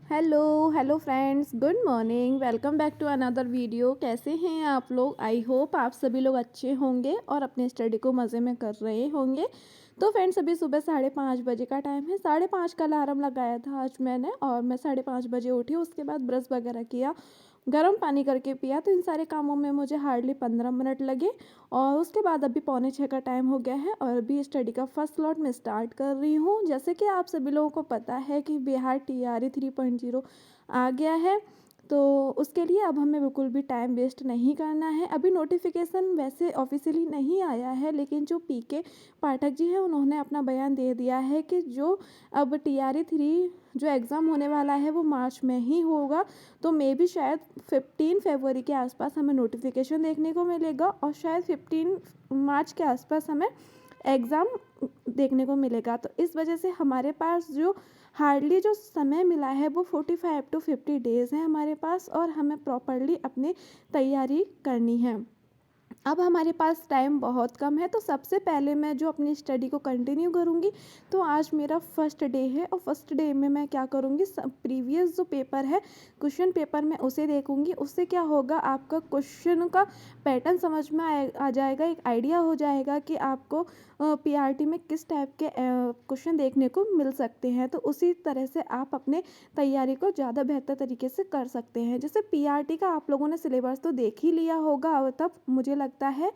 Hello friends, good morning. Welcome back to another video. कैसे हैं आप लोग? आई होप आप सभी लोग अच्छे होंगे और अपने स्टडी को मज़े में कर रहे होंगे। तो फ्रेंड्स, अभी सुबह 5:30 बजे का टाइम है। 5:30 का अलार्म लगाया था आज मैंने और मैं 5:30 बजे उठी। उसके बाद ब्रश वगैरह किया, गर्म पानी करके पिया। तो इन सारे कामों में मुझे हार्डली 15 मिनट लगे और उसके बाद अभी 5:45 का टाइम हो गया है और अभी स्टडी का फर्स्ट स्लॉट मैं स्टार्ट कर रही हूँ। जैसे कि आप सभी लोगों को पता है कि बिहार TRE 3.0 आ गया है, तो उसके लिए अब हमें बिल्कुल भी टाइम वेस्ट नहीं करना है। अभी नोटिफिकेशन वैसे ऑफिशियली नहीं आया है, लेकिन जो PK पाठक जी हैं उन्होंने अपना बयान दे दिया है कि जो अब TRE 3 जो एग्ज़ाम होने वाला है वो मार्च में ही होगा। तो मे भी शायद 15 फरवरी के आसपास हमें नोटिफिकेशन देखने को मिलेगा और शायद 15 मार्च के आसपास हमें एग्ज़ाम देखने को मिलेगा। तो इस वजह से हमारे पास जो हार्डली जो समय मिला है वो 45 to 50 डेज़ है हमारे पास और हमें प्रॉपरली अपनी तैयारी करनी है। अब हमारे पास टाइम बहुत कम है, तो सबसे पहले मैं जो अपनी स्टडी को कंटिन्यू करूँगी। तो आज मेरा फर्स्ट डे है और फर्स्ट डे में मैं क्या करूँगी, प्रीवियस जो पेपर है, क्वेश्चन पेपर, मैं उसे देखूँगी। उससे क्या होगा, आपका क्वेश्चन का पैटर्न समझ में आ जाएगा, एक आइडिया हो जाएगा कि आपको PRT में किस टाइप के क्वेश्चन देखने को मिल सकते हैं। तो उसी तरह से आप अपने तैयारी को ज़्यादा बेहतर तरीके से कर सकते हैं। जैसे PRT का आप लोगों ने सिलेबस तो देख ही लिया होगा अब तक मुझे लगता है।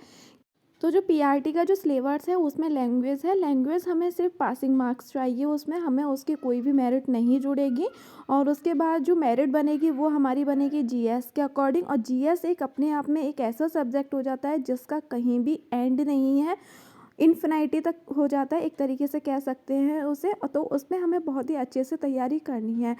तो जो PRT का जो सिलेबस है उसमें लैंग्वेज है। लैंग्वेज हमें सिर्फ पासिंग मार्क्स चाहिए, उसमें हमें उसकी कोई भी मेरिट नहीं जुड़ेगी। और उसके बाद जो मेरिट बनेगी वो हमारी बनेगी GS के अकॉर्डिंग। और GS एक अपने आप में एक ऐसा सब्जेक्ट हो जाता है जिसका कहीं भी एंड नहीं है, इन्फिनिटी तक हो जाता है, एक तरीके से कह सकते हैं उसे। तो उसमें हमें बहुत ही अच्छे से तैयारी करनी है।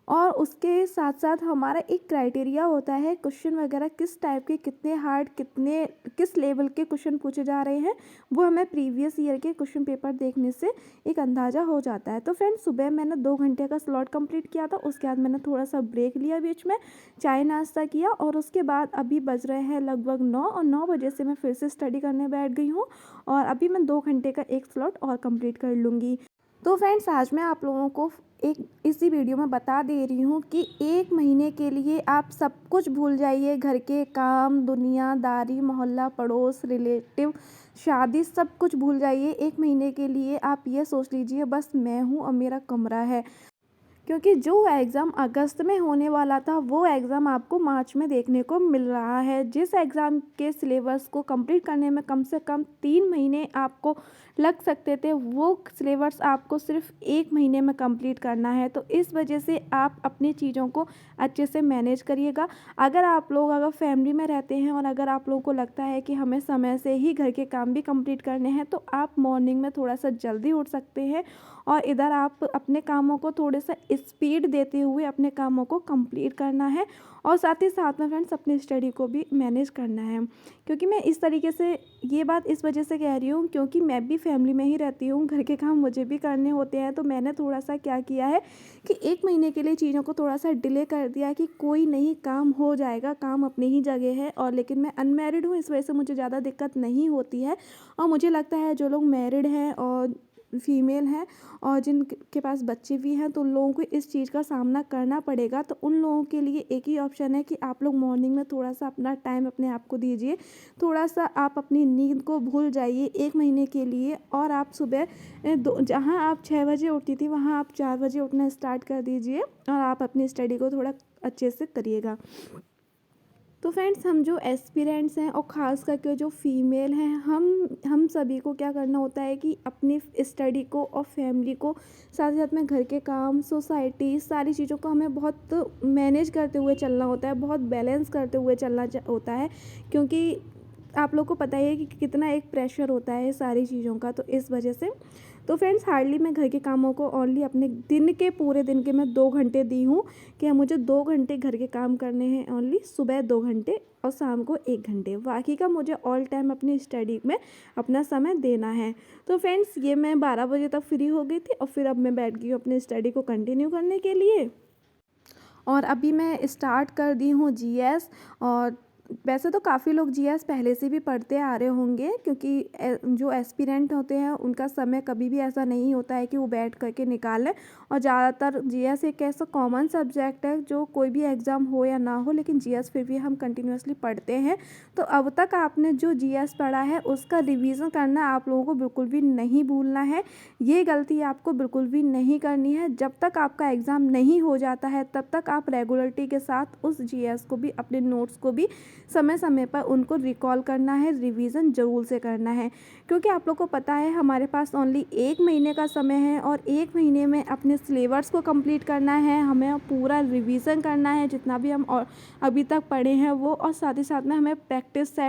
और उसके साथ साथ हमारा एक क्राइटेरिया होता है, क्वेश्चन वगैरह किस टाइप के, कितने हार्ड, कितने किस लेवल के क्वेश्चन पूछे जा रहे हैं, वो हमें प्रीवियस ईयर के क्वेश्चन पेपर देखने से एक अंदाज़ा हो जाता है। तो फ्रेंड्स, सुबह मैंने 2 घंटे का स्लॉट कंप्लीट किया था। उसके बाद मैंने थोड़ा सा ब्रेक लिया बीच में, चाय नाश्ता किया और उसके बाद अभी बज रहे हैं लगभग 9 और 9 बजे से मैं फिर से स्टडी करने बैठ गई हूँ और अभी मैं 2 घंटे का एक स्लॉट और कंप्लीट कर लूँगी। तो फ्रेंड्स, आज मैं आप लोगों को एक इसी वीडियो में बता दे रही हूँ कि 1 महीने के लिए आप सब कुछ भूल जाइए, घर के काम, दुनियादारी, मोहल्ला, पड़ोस, रिलेटिव, शादी, सब कुछ भूल जाइए। 1 महीने के लिए आप ये सोच लीजिए बस मैं हूँ और मेरा कमरा है। क्योंकि जो एग्ज़ाम अगस्त में होने वाला था वो एग्ज़ाम आपको मार्च में देखने को मिल रहा है। जिस एग्ज़ाम के सिलेबस को कंप्लीट करने में कम से कम 3 महीने आपको लग सकते थे, वो सिलेबस आपको सिर्फ 1 महीने में कंप्लीट करना है। तो इस वजह से आप अपनी चीज़ों को अच्छे से मैनेज करिएगा। अगर फैमिली में रहते हैं और अगर आप लोगों को लगता है कि हमें समय से ही घर के काम भी कंप्लीट करने हैं, तो आप मॉर्निंग में थोड़ा सा जल्दी उठ सकते हैं और इधर आप अपने कामों को थोड़े सा स्पीड देते हुए अपने कामों को कंप्लीट करना है और साथ ही साथ में फ्रेंड्स अपनी स्टडी को भी मैनेज करना है। क्योंकि मैं इस तरीके से ये बात इस वजह से कह रही हूँ क्योंकि मैं भी फैमिली में ही रहती हूँ, घर के काम मुझे भी करने होते हैं। तो मैंने थोड़ा सा क्या किया है कि 1 महीने के लिए चीज़ों को थोड़ा सा डिले कर दिया है कि कोई नहीं, काम हो जाएगा, काम अपनी ही जगह है। और लेकिन मैं अनमैरिड हूँ, इस वजह से मुझे ज़्यादा दिक्कत नहीं होती है। और मुझे लगता है जो लोग मैरिड हैं और फीमेल हैं और जिनके पास बच्चे भी हैं, तो उन लोगों को इस चीज़ का सामना करना पड़ेगा। तो उन लोगों के लिए एक ही ऑप्शन है कि आप लोग मॉर्निंग में थोड़ा सा अपना टाइम अपने आप को दीजिए, थोड़ा सा आप अपनी नींद को भूल जाइए 1 महीने के लिए। और आप सुबह जहाँ आप 6 बजे उठती थी वहाँ आप 4 बजे उठना स्टार्ट कर दीजिए और आप अपनी स्टडी को थोड़ा अच्छे से करिएगा। तो फ्रेंड्स, हम जो एस्पिरेंट्स हैं और ख़ास करके जो फीमेल हैं, हम सभी को क्या करना होता है कि अपनी स्टडी को और फैमिली को, साथ ही साथ में घर के काम, सोसाइटी, सारी चीज़ों को हमें बहुत मैनेज करते हुए चलना होता है, बहुत बैलेंस करते हुए चलना होता है। क्योंकि आप लोग को पता ही है कि कितना एक प्रेशर होता है सारी चीज़ों का। तो इस वजह से तो फ्रेंड्स, हार्डली मैं घर के कामों को ओनली अपने पूरे दिन के मैं 2 घंटे दी हूँ कि मुझे 2 घंटे घर के काम करने हैं ओनली, सुबह 2 घंटे और शाम को 1 घंटे। बाकी का मुझे ऑल टाइम अपनी स्टडी में अपना समय देना है। तो फ्रेंड्स, ये मैं 12 बजे तक फ्री हो गई थी और फिर अब मैं बैठ गई हूँ अपनी स्टडी को कंटिन्यू करने के लिए। और अभी मैं स्टार्ट कर दी हूँ GS और वैसे तो काफ़ी लोग जीएस पहले से भी पढ़ते आ रहे होंगे, क्योंकि जो एस्पिरेंट होते हैं उनका समय कभी भी ऐसा नहीं होता है कि वो बैठ करके निकालें। और ज़्यादातर जीएस एक ऐसा कॉमन सब्जेक्ट है जो कोई भी एग्ज़ाम हो या ना हो, लेकिन जीएस फिर भी हम कंटिन्यूअसली पढ़ते हैं। तो अब तक आपने जो जीएस पढ़ा है उसका रिवीजन करना आप लोगों को बिल्कुल भी नहीं भूलना है। ये गलती आपको बिल्कुल भी नहीं करनी है। जब तक आपका एग्ज़ाम नहीं हो जाता है तब तक आप रेगुलरिटी के साथ उस जीएस को भी, अपने नोट्स को भी समय समय पर उनको रिकॉल करना है, रिवीजन ज़रूर से करना है। क्योंकि आप लोग को पता है हमारे पास ओनली 1 महीने का समय है और 1 महीने में अपने सिलेबस को कंप्लीट करना है, हमें पूरा रिवीजन करना है जितना भी हम और अभी तक पढ़े हैं वो, और साथ ही साथ में हमें प्रैक्टिस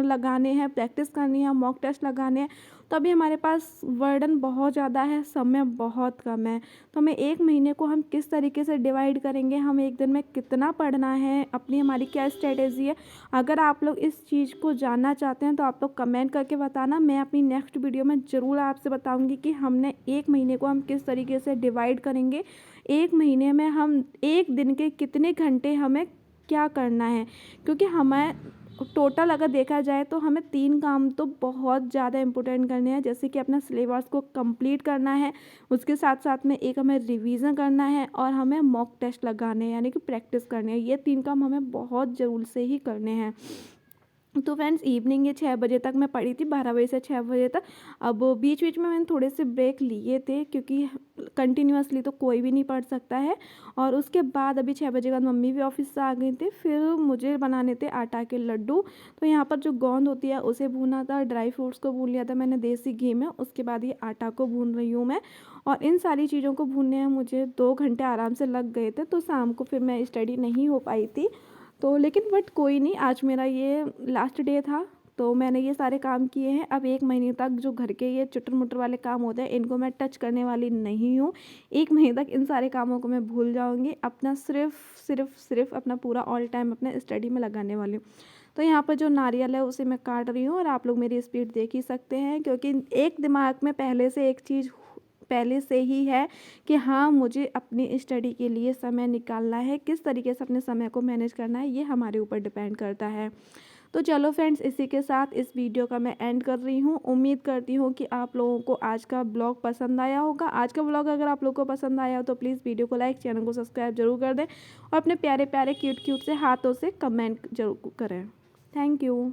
लगाने हैं, प्रैक्टिस करनी है, मॉक टेस्ट लगाने हैं। तो अभी हमारे पास बर्डन बहुत ज़्यादा है, समय बहुत कम है। तो हमें 1 महीने को हम किस तरीके से डिवाइड करेंगे, हम एक दिन में कितना पढ़ना है, अपनी हमारी क्या स्ट्रेटेजी है। अगर आप लोग इस चीज़ को जानना चाहते हैं तो आप लोग कमेंट करके बताना। मैं अपनी नेक्स्ट वीडियो में ज़रूर आपसे बताऊंगी कि हमने 1 महीने को हम किस तरीके से डिवाइड करेंगे, 1 महीने में हम 1 दिन के कितने घंटे हमें क्या करना है। क्योंकि हमें टोटल अगर देखा जाए तो हमें 3 काम तो बहुत ज़्यादा इम्पोर्टेंट करने हैं, जैसे कि अपना सिलेबस को कंप्लीट करना है, उसके साथ साथ में एक हमें रिवीजन करना है और हमें मॉक टेस्ट लगाने हैं, यानी कि प्रैक्टिस करनी है। ये 3 काम हमें बहुत ज़रूर से ही करने हैं। तो फ्रेंड्स इवनिंग ये 6 बजे तक मैं पढ़ी थी, 12 बजे से 6 बजे तक। अब बीच बीच में मैंने थोड़े से ब्रेक लिए थे, क्योंकि कंटिन्यूअसली तो कोई भी नहीं पढ़ सकता है। और उसके बाद अभी 6 बजे के बाद मम्मी भी ऑफिस से आ गई थी, फिर मुझे बनाने थे आटा के लड्डू। तो यहाँ पर जो गोंद होती है उसे भूना था, ड्राई फ्रूट्स को भून लिया था मैंने देसी घी में, उसके बाद ये आटा को भून रही हूँ मैं। और इन सारी चीज़ों को भूनने में मुझे 2 घंटे आराम से लग गए थे, तो शाम को फिर मैं स्टडी नहीं हो पाई थी। तो लेकिन बट कोई नहीं, आज मेरा ये लास्ट डे था, तो मैंने ये सारे काम किए हैं। अब 1 महीने तक जो घर के ये चुटर मुटर वाले काम होते हैं इनको मैं टच करने वाली नहीं हूँ। 1 महीने तक इन सारे कामों को मैं भूल जाऊँगी, अपना सिर्फ अपना पूरा ऑल टाइम अपने स्टडी में लगाने वाली हूँ। तो यहाँ पर जो नारियल है उसे मैं काट रही हूँ, और आप लोग मेरी स्पीड देख ही सकते हैं, क्योंकि एक दिमाग में पहले से एक चीज़ पहले से ही है कि हाँ मुझे अपनी स्टडी के लिए समय निकालना है। किस तरीके से अपने समय को मैनेज करना है ये हमारे ऊपर डिपेंड करता है। तो चलो फ्रेंड्स, इसी के साथ इस वीडियो का मैं एंड कर रही हूँ। उम्मीद करती हूँ कि आप लोगों को आज का ब्लॉग पसंद आया होगा। आज का ब्लॉग अगर आप लोगों को पसंद आया हो तो प्लीज़ वीडियो को लाइक, चैनल को सब्सक्राइब जरूर कर दें, और अपने प्यारे प्यारे क्यूट क्यूट से हाथों से कमेंट जरूर करें। Thank you.